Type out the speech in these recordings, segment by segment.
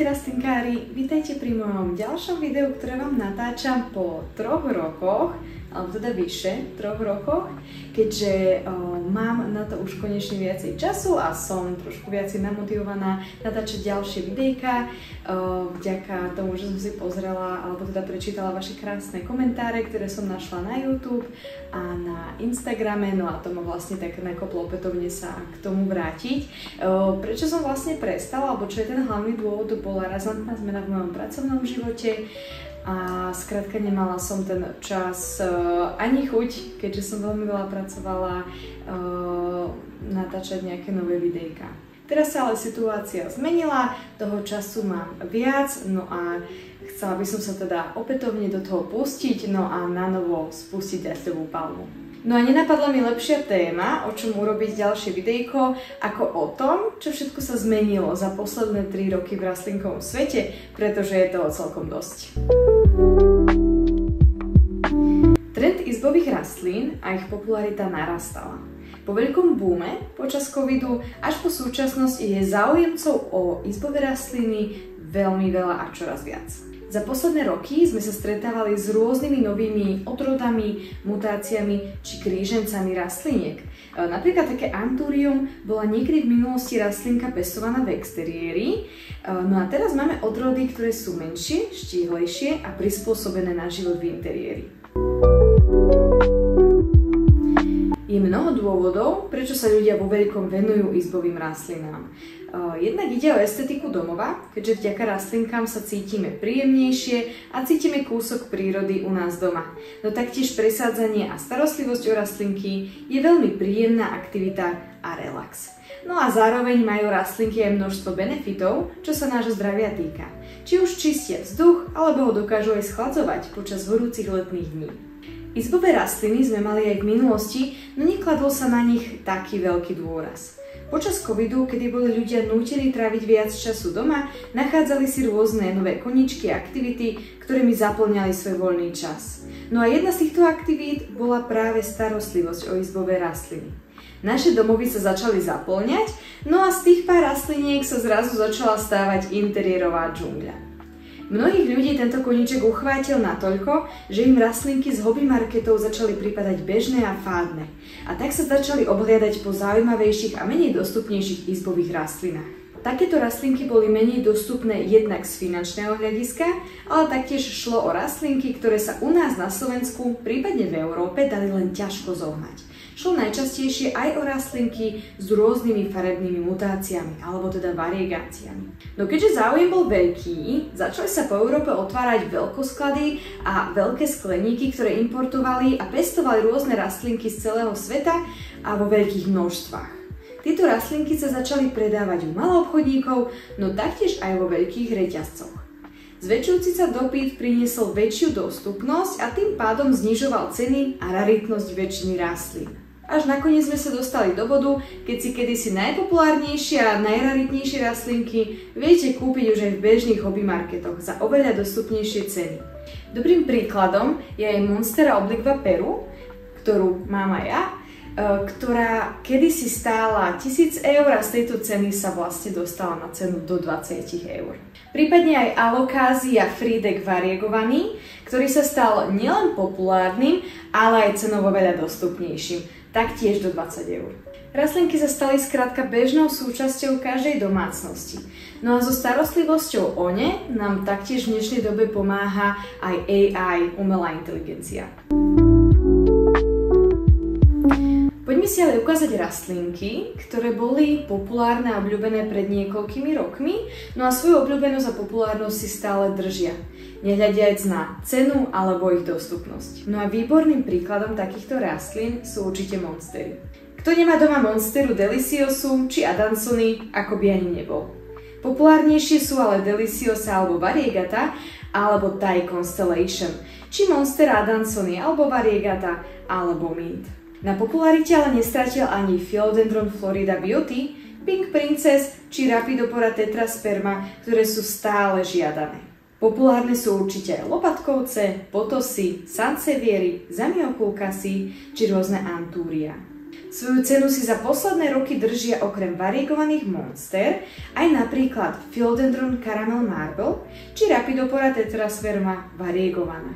rastlinkári, vítajte pri mojom ďalšom videu, ktoré vám natáčam po 3 rokoch, alebo teda vyše 3 rokoch, keďže mám na to už konečne viacej času a som trošku viacej namotivovaná natáčať ďalšie videjka, vďaka tomu, že som si pozrela, alebo teda prečítala vaše krásne komentáre, ktoré som našla na YouTube a na Instagrame, no a to ma vlastne tak nakoplo opätovne sa k tomu vrátiť. Prečo som vlastne prestala, alebo čo je ten hlavný dôvod, bola razantná zmena v mojom pracovnom živote a skrátka nemala som ten čas ani chuť, keďže som veľmi veľa pracovala, natáčať nejaké nové videjka. Teraz sa ale situácia zmenila, toho času mám viac, no a chcela by som sa teda opätovne do toho pustiť, no a nanovo spustiť dažďovú palmu. No a nenapadla mi lepšia téma, o čom urobiť ďalšie videjko, ako o tom, čo všetko sa zmenilo za posledné 3 roky v rastlinkovom svete, pretože je toho celkom dosť. Trend izbových rastlín a ich popularita narastala. Po veľkom boome počas covidu až po súčasnosť je záujemcov o izbové rastliny veľmi veľa a čoraz viac. Za posledné roky sme sa stretávali s rôznymi novými odrodami, mutáciami či krížencami rastliniek. Napríklad také Anthurium bola niekedy v minulosti rastlinka pestovaná v exteriéri, no a teraz máme odrody, ktoré sú menšie, štíhlejšie a prispôsobené na život v interiéri. Je mnoho dôvodov, prečo sa ľudia vo veľkom venujú izbovým rastlinám. Jednak ide o estetiku domova, keďže vďaka rastlinkám sa cítime príjemnejšie a cítime kúsok prírody u nás doma. No taktiež presádzanie a starostlivosť o rastlinky je veľmi príjemná aktivita a relax. No a zároveň majú rastlinky aj množstvo benefitov, čo sa nášho zdravia týka. Či už čistia vzduch, alebo ho dokážu aj schladzovať počas horúcich letných dní. Izbové rastliny sme mali aj v minulosti, no nekladol sa na nich taký veľký dôraz. Počas covidu, kedy boli ľudia nútení tráviť viac času doma, nachádzali si rôzne nové koníčky a aktivity, ktorými zaplňali svoj voľný čas. No a jedna z týchto aktivít bola práve starostlivosť o izbové rastliny. Naše domovy sa začali zaplňať, no a z tých pár rastliniek sa zrazu začala stávať interiérová džungľa. Mnohých ľudí tento koníček uchvátil natoľko, že im rastlinky z hobby marketov začali pripadať bežné a fádne. A tak sa začali obhliadať po zaujímavejších a menej dostupnejších izbových rastlinách. Takéto rastlinky boli menej dostupné jednak z finančného hľadiska, ale taktiež šlo o rastlinky, ktoré sa u nás na Slovensku, prípadne v Európe, dali len ťažko zohnať. Šlo najčastejšie aj o rastlinky s rôznymi farebnými mutáciami, alebo teda variegáciami. No keďže záujem bol veľký, začali sa po Európe otvárať veľkosklady a veľké skleníky, ktoré importovali a pestovali rôzne rastlinky z celého sveta a vo veľkých množstvách. Tieto rastlinky sa začali predávať u maloobchodníkov, no taktiež aj vo veľkých reťazcoch. Zväčšujúci sa dopyt priniesol väčšiu dostupnosť a tým pádom znižoval ceny a raritnosť väčšiny rastlín. Až nakoniec sme sa dostali do bodu, keď si kedysi najpopulárnejšie a najraritnejšie rastlinky viete kúpiť už aj v bežných hobby marketoch za oveľa dostupnejšie ceny. Dobrým príkladom je aj Monstera obliqua Peru, ktorú mám aj ja, ktorá kedysi stála 1000 eur a z tejto ceny sa vlastne dostala na cenu do 20 eur. Prípadne aj Alocasia Friedeck variegovaný, ktorý sa stal nielen populárnym, ale aj cenovo veľa dostupnejším, taktiež do 20 eur. Rastlinky sa stali skrátka bežnou súčasťou každej domácnosti. No a so starostlivosťou o ne nám taktiež v dnešnej dobe pomáha aj AI, umelá inteligencia. Poďme si ale ukázať rastlinky, ktoré boli populárne a obľúbené pred niekoľkými rokmi, no a svoju obľúbenosť a populárnosť si stále držia, nehľadiac na cenu alebo ich dostupnosť. No a výborným príkladom takýchto rastlín sú určite monstery. Kto nemá doma monsteru deliciosu či adansony, ako by ani nebol. Populárnejšie sú ale deliciosa alebo variegata, alebo Thai Constellation, či monstera adansony alebo variegata, alebo mint. Na popularite ale nestratil ani Philodendron Florida Beauty, Pink Princess či Rapidopora tetrasperma, ktoré sú stále žiadané. Populárne sú určite lopatkovce, potosy, sanseviery, zamiokulkasy či rôzne antúria. Svoju cenu si za posledné roky držia okrem variegovaných monster aj napríklad Philodendron Caramel Marble či Rhapidopora tetrasperma variegovaná.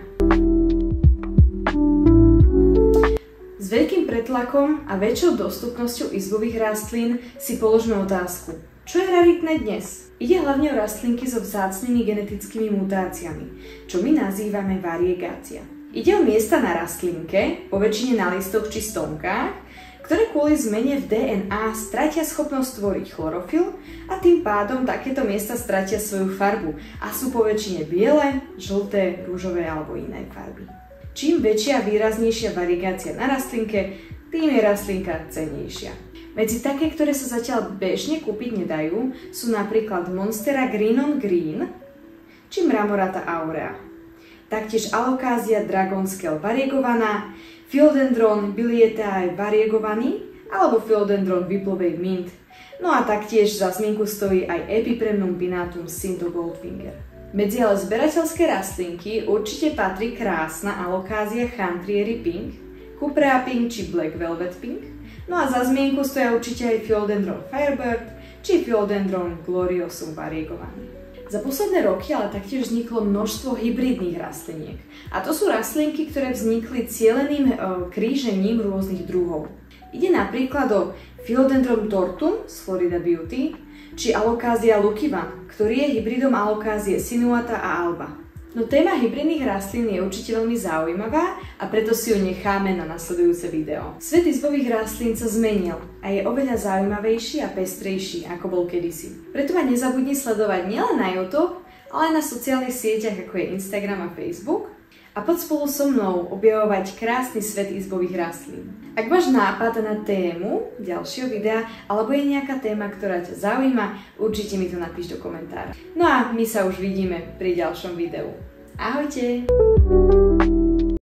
S veľkým pretlakom a väčšou dostupnosťou izbových rastlín si položme otázku. Čo je raritné dnes? Ide hlavne o rastlinky so vzácnymi genetickými mutáciami, čo my nazývame variegácia. Ide o miesta na rastlinke, po väčšine na listoch či stomkách, ktoré kvôli zmene v DNA stratia schopnosť tvoriť chlorofyl a tým pádom takéto miesta stratia svoju farbu a sú po väčšine biele, žlté, ružové alebo iné farby. Čím väčšia a výraznejšia variegácia na rastlinke, tým je rastlinka cennejšia. Medzi také, ktoré sa zatiaľ bežne kúpiť nedajú, sú napríklad Monstera Green on Green či Mramorata aurea. Taktiež Alocasia Dragonscale variegovaná, Philodendron Bilietae variegovaný alebo Philodendron Whipplewave Mint. No a taktiež za zmienku stojí aj Epipremnum pinnatum Cinto Goldfinger. Medzi ale zberateľské rastlinky určite patrí krásna Alocasia Chantrieri Pink, Cuprea Pink či Black Velvet Pink. No a za zmienku stoja určite aj Philodendron Firebird či Philodendron Gloriosum variegovaný. Za posledné roky ale taktiež vzniklo množstvo hybridných rastliniek. A to sú rastlinky, ktoré vznikli cieleným krížením rôznych druhov. Ide napríklad o Philodendron tortum z Florida Beauty či Alocasia lucivan, ktorý je hybridom Alocasie sinuata a alba. No téma hybridných rastlín je určite veľmi zaujímavá a preto si ju necháme na nasledujúce video. Svet izbových rastlín sa zmenil a je oveľa zaujímavejší a pestrejší, ako bol kedysi. Preto ma nezabudni sledovať nielen na YouTube, ale aj na sociálnych sieťach, ako je Instagram a Facebook. A poď spolu so mnou objavovať krásny svet izbových rastlín. Ak máš nápad na tému ďalšieho videa, alebo je nejaká téma, ktorá ťa zaujíma, určite mi to napíš do komentára. No a my sa už vidíme pri ďalšom videu. Ahojte!